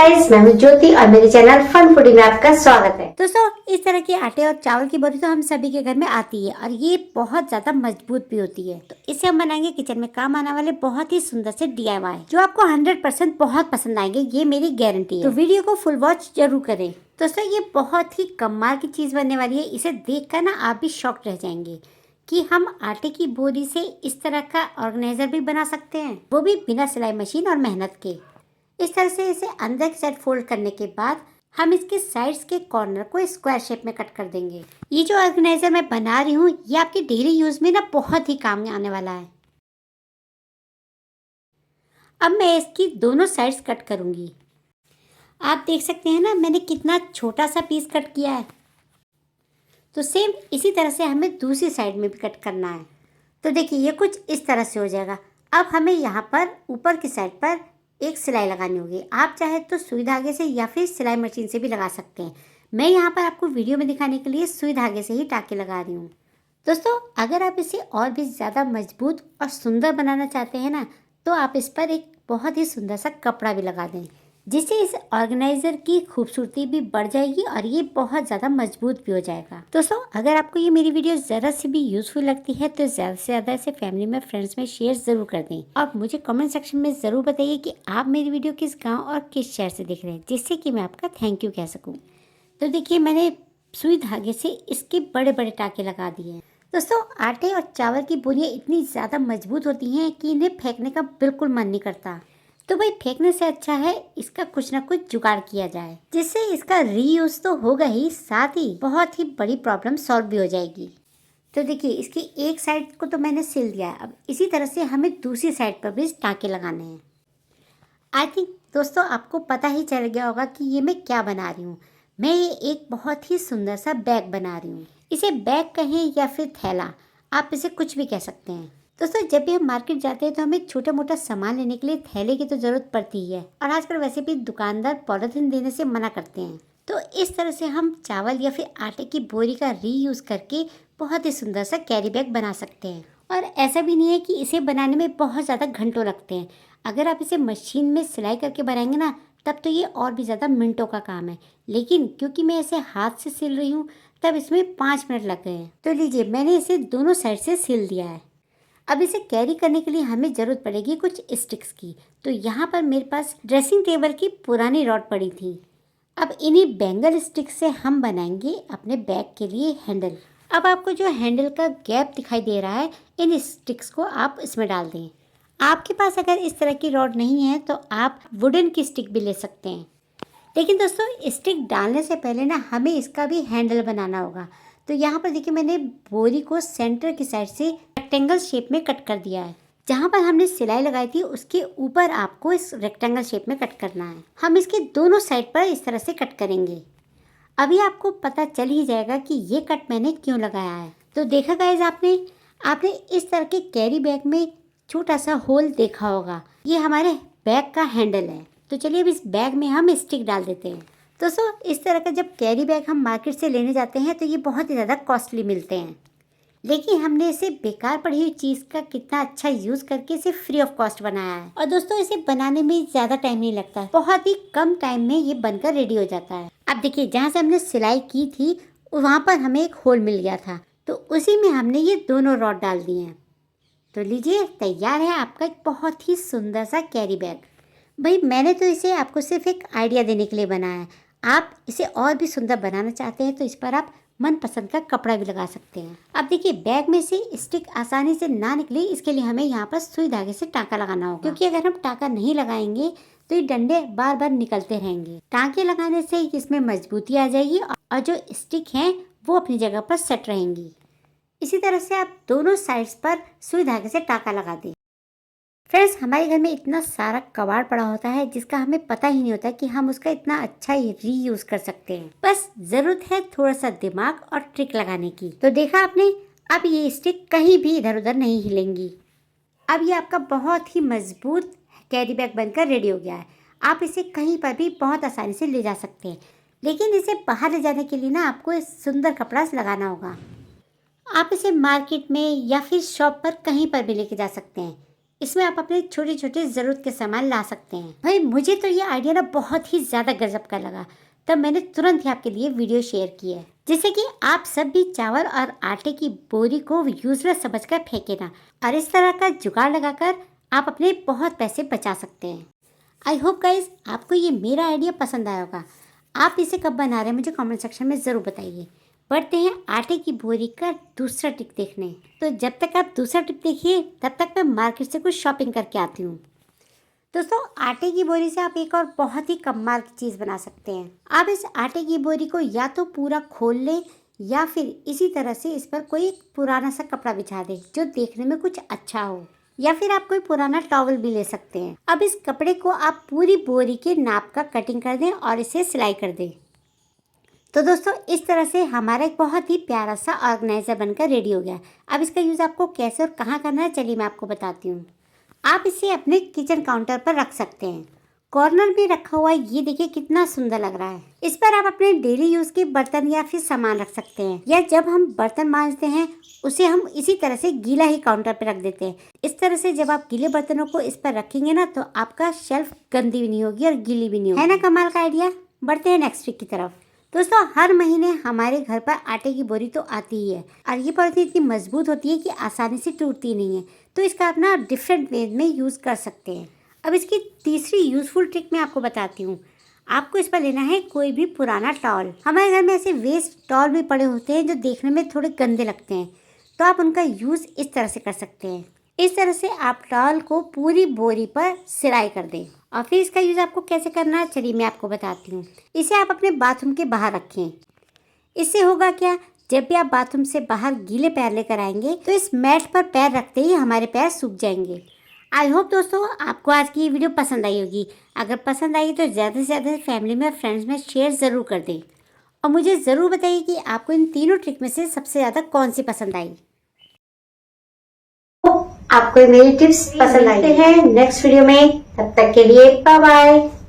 Guys, मैं हूं ज्योति और मेरे चैनल फन फूडी में आपका स्वागत है। दोस्तों, इस तरह के आटे और चावल की बोरी तो हम सभी के घर में आती है और ये बहुत ज्यादा मजबूत भी होती है। तो इससे हम बनाएंगे किचन में काम आने वाले बहुत ही सुंदर से DIY जो आपको 100% बहुत पसंद आएंगे, ये मेरी गारंटी है। तो वीडियो को फुल वॉच जरूर करें। दोस्तों, ये बहुत ही कमाल की चीज बनने वाली है। इसे देख कर ना आप भी शॉक रह जाएंगे कि हम आटे की बोरी से इस तरह का ऑर्गेनाइजर भी बना सकते हैं, वो भी बिना सिलाई मशीन और मेहनत के। इस तरह से इसे अंदर की साइड फोल्ड करने के बाद हम इसके साइड्स के कॉर्नर को स्क्वायर शेप में कट कर देंगे। ये जो ऑर्गेनाइजर मैं बना रही हूँ ये आपके डेली यूज में ना बहुत ही काम में आने वाला है। अब मैं इसकी दोनों साइड्स कट करूंगी। आप देख सकते हैं ना मैंने कितना छोटा सा पीस कट किया है। तो सेम इसी तरह से हमें दूसरी साइड में भी कट करना है। तो देखिए ये कुछ इस तरह से हो जाएगा। अब हमें यहाँ पर ऊपर की साइड पर एक सिलाई लगानी होगी। आप चाहे तो सुई धागे से या फिर सिलाई मशीन से भी लगा सकते हैं। मैं यहाँ पर आपको वीडियो में दिखाने के लिए सुई धागे से ही टाँके लगा रही हूँ। दोस्तों, अगर आप इसे और भी ज़्यादा मजबूत और सुंदर बनाना चाहते हैं ना, तो आप इस पर एक बहुत ही सुंदर सा कपड़ा भी लगा दें, जिससे इस ऑर्गेनाइजर की खूबसूरती भी बढ़ जाएगी और ये बहुत ज़्यादा मजबूत भी हो जाएगा। दोस्तों, अगर आपको ये मेरी वीडियो ज़रा सी भी यूजफुल लगती है तो ज़्यादा से ज़्यादा इसे फैमिली में, फ्रेंड्स में शेयर ज़रूर कर दें। और मुझे कमेंट सेक्शन में ज़रूर बताइए कि आप मेरी वीडियो किस गाँव और किस शहर से देख रहे हैं, जिससे कि मैं आपका थैंक यू कह सकूँ। तो देखिए मैंने सुई धागे से इसके बड़े बड़े टाँके लगा दिए हैं। दोस्तों, आटे और चावल की बोरियां इतनी ज़्यादा मजबूत होती हैं कि इन्हें फेंकने का बिल्कुल मन नहीं करता। तो भाई फेंकने से अच्छा है इसका कुछ ना कुछ जुगाड़ किया जाए, जिससे इसका रीयूज तो होगा ही, साथ ही बहुत ही बड़ी प्रॉब्लम सॉल्व भी हो जाएगी। तो देखिए इसकी एक साइड को तो मैंने सिल दिया है। अब इसी तरह से हमें दूसरी साइड पर भी टाँके लगाने हैं। आई थिंक दोस्तों आपको पता ही चल गया होगा कि ये मैं क्या बना रही हूँ। मैं ये एक बहुत ही सुंदर सा बैग बना रही हूँ। इसे बैग कहें या फिर थैला, आप इसे कुछ भी कह सकते हैं। दोस्तों, जब भी हम मार्केट जाते हैं तो हमें छोटा मोटा सामान लेने के लिए थैले की तो जरूरत पड़ती ही है, और आजकल वैसे भी दुकानदार पॉलिथीन देने से मना करते हैं। तो इस तरह से हम चावल या फिर आटे की बोरी का रीयूज करके बहुत ही सुंदर सा कैरी बैग बना सकते हैं। और ऐसा भी नहीं है कि इसे बनाने में बहुत ज़्यादा घंटों लगते हैं। अगर आप इसे मशीन में सिलाई करके बनाएंगे ना, तब तो ये और भी ज़्यादा मिनटों का काम है। लेकिन क्योंकि मैं इसे हाथ से सिल रही हूँ, तब इसमें 5 मिनट लग गए हैं। तो लीजिए मैंने इसे दोनों साइड से सिल दिया है। अब इसे कैरी करने के लिए हमें ज़रूरत पड़ेगी कुछ स्टिक्स की। तो यहाँ पर मेरे पास ड्रेसिंग टेबल की पुरानी रॉड पड़ी थी। अब इन्हीं बैंगल स्टिक्स से हम बनाएंगे अपने बैग के लिए हैंडल। अब आपको जो हैंडल का गैप दिखाई दे रहा है, इन स्टिक्स को आप इसमें डाल दें। आपके पास अगर इस तरह की रॉड नहीं है तो आप वुडन की स्टिक भी ले सकते हैं। लेकिन दोस्तों, स्टिक डालने से पहले ना हमें इसका भी हैंडल बनाना होगा। तो यहाँ पर देखिए मैंने बोरी को सेंटर की साइड से रेक्टेंगल शेप में कट कर दिया है। जहाँ पर हमने सिलाई लगाई थी उसके ऊपर आपको इस रेक्टेंगल शेप में कट करना है। हम इसके दोनों साइड पर इस तरह से कट करेंगे। अभी आपको पता चल ही जाएगा कि ये कट मैंने क्यों लगाया है। तो देखा गाइस, आपने इस तरह के कैरी बैग में छोटा सा होल देखा होगा। ये हमारे बैग का हैंडल है। तो चलिए अब इस बैग में हम स्टिक डाल देते हैं। दोस्तों, इस तरह का जब कैरी बैग हम मार्केट से लेने जाते हैं तो ये बहुत ही ज़्यादा कॉस्टली मिलते हैं। लेकिन हमने इसे बेकार पड़ी हुई चीज़ का कितना अच्छा यूज़ करके इसे फ्री ऑफ कॉस्ट बनाया है। और दोस्तों, इसे बनाने में ज़्यादा टाइम नहीं लगता, बहुत ही कम टाइम में ये बनकर रेडी हो जाता है। अब देखिए जहाँ से हमने सिलाई की थी वहाँ पर हमें एक होल मिल गया था, तो उसी में हमने ये दोनों रॉड डाल दिए हैं। तो लीजिए तैयार है आपका एक बहुत ही सुंदर सा कैरी बैग। भाई मैंने तो इसे आपको सिर्फ एक आइडिया देने के लिए बनाया है। आप इसे और भी सुंदर बनाना चाहते हैं तो इस पर आप मनपसंद का कपड़ा भी लगा सकते हैं। अब देखिए बैग में से स्टिक आसानी से ना निकले, इसके लिए हमें यहाँ पर सुई धागे से टाँका लगाना होगा, क्योंकि अगर हम टाँका नहीं लगाएंगे तो ये डंडे बार बार निकलते रहेंगे। टाँके लगाने से इसमें मजबूती आ जाएगी और जो स्टिक हैं वो अपनी जगह पर सेट रहेंगी। इसी तरह से आप दोनों साइड्स पर सुई धागे से टाँका लगा दें। फ्रेंड्स, हमारे घर में इतना सारा कबाड़ पड़ा होता है जिसका हमें पता ही नहीं होता कि हम उसका इतना अच्छा ही रीयूज कर सकते हैं। बस जरूरत है थोड़ा सा दिमाग और ट्रिक लगाने की। तो देखा आपने, अब ये स्टिक कहीं भी इधर उधर नहीं हिलेंगी। अब ये आपका बहुत ही मजबूत कैरी बैग बनकर रेडी हो गया है। आप इसे कहीं पर भी बहुत आसानी से ले जा सकते हैं। लेकिन इसे बाहर ले जाने के लिए ना आपको सुंदर कपड़ा लगाना होगा। आप इसे मार्केट में या फिर शॉप पर कहीं पर भी लेके जा सकते हैं। इसमें आप अपने छोटे छोटे ज़रूरत के सामान ला सकते हैं। भाई मुझे तो ये आइडिया ना बहुत ही ज़्यादा गजब का लगा, तब मैंने तुरंत ही आपके लिए वीडियो शेयर की है, जिससे कि आप सब भी चावल और आटे की बोरी को यूजलेस समझकर फेंके ना, और इस तरह का जुगाड़ लगाकर आप अपने बहुत पैसे बचा सकते हैं। आई होप गाइज आपको ये मेरा आइडिया पसंद आया होगा। आप इसे कब बना रहे हैं मुझे कमेंट सेक्शन में ज़रूर बताइए। बढ़ते हैं आटे की बोरी का दूसरा टिप देखने। तो जब तक आप दूसरा टिप देखिए तब तक मैं मार्केट से कुछ शॉपिंग करके आती हूँ। दोस्तों आटे की बोरी से आप एक और बहुत ही कमाल की चीज़ बना सकते हैं। आप इस आटे की बोरी को या तो पूरा खोल लें या फिर इसी तरह से इस पर कोई पुराना सा कपड़ा बिछा दें जो देखने में कुछ अच्छा हो, या फिर आप कोई पुराना टॉवल भी ले सकते हैं। अब इस कपड़े को आप पूरी बोरी के नाप का कटिंग कर दें और इसे सिलाई कर दें। तो दोस्तों इस तरह से हमारा एक बहुत ही प्यारा सा ऑर्गेनाइजर बनकर रेडी हो गया। अब इसका यूज़ आपको कैसे और कहाँ करना है चलिए मैं आपको बताती हूँ। आप इसे अपने किचन काउंटर पर रख सकते हैं। कॉर्नर भी रखा हुआ है, ये देखिए कितना सुंदर लग रहा है। इस पर आप अपने डेली यूज़ के बर्तन या फिर सामान रख सकते हैं, या जब हम बर्तन मांजते हैं उसे हम इसी तरह से गीला ही काउंटर पर रख देते हैं। इस तरह से जब आप गीले बर्तनों को इस पर रखेंगे ना तो आपका शेल्फ गंदी भी नहीं होगी और गीली भी नहीं होगी। है ना कमाल का आइडिया। बढ़ते हैं नेक्स्ट वीक की तरफ। दोस्तों हर महीने हमारे घर पर आटे की बोरी तो आती ही है, और ये पॉलिथीन इतनी मजबूत होती है कि आसानी से टूटती नहीं है, तो इसका आप ना डिफरेंट वे में यूज़ कर सकते हैं। अब इसकी तीसरी यूज़फुल ट्रिक मैं आपको बताती हूँ। आपको इस पर लेना है कोई भी पुराना टॉवल। हमारे घर में ऐसे वेस्ट टॉवल भी पड़े होते हैं जो देखने में थोड़े गंदे लगते हैं, तो आप उनका यूज़ इस तरह से कर सकते हैं। इस तरह से आप टॉवल को पूरी बोरी पर सिलाई कर दें, और फिर इसका यूज़ आपको कैसे करना है चलिए मैं आपको बताती हूँ। इसे आप अपने बाथरूम के बाहर रखें। इससे होगा क्या, जब भी आप बाथरूम से बाहर गीले पैर लेकर आएंगे तो इस मैट पर पैर रखते ही हमारे पैर सूख जाएंगे। आई होप दोस्तों आपको आज की ये वीडियो पसंद आई होगी। अगर पसंद आई तो ज़्यादा से ज़्यादा फैमिली में और फ्रेंड्स में शेयर ज़रूर कर दें, और मुझे ज़रूर बताइए कि आपको इन तीनों ट्रिक में से सबसे ज़्यादा कौन सी पसंद आई। आपको मेरी टिप्स पसंद आई है नेक्स्ट वीडियो में, तब तक के लिए बाय बाय।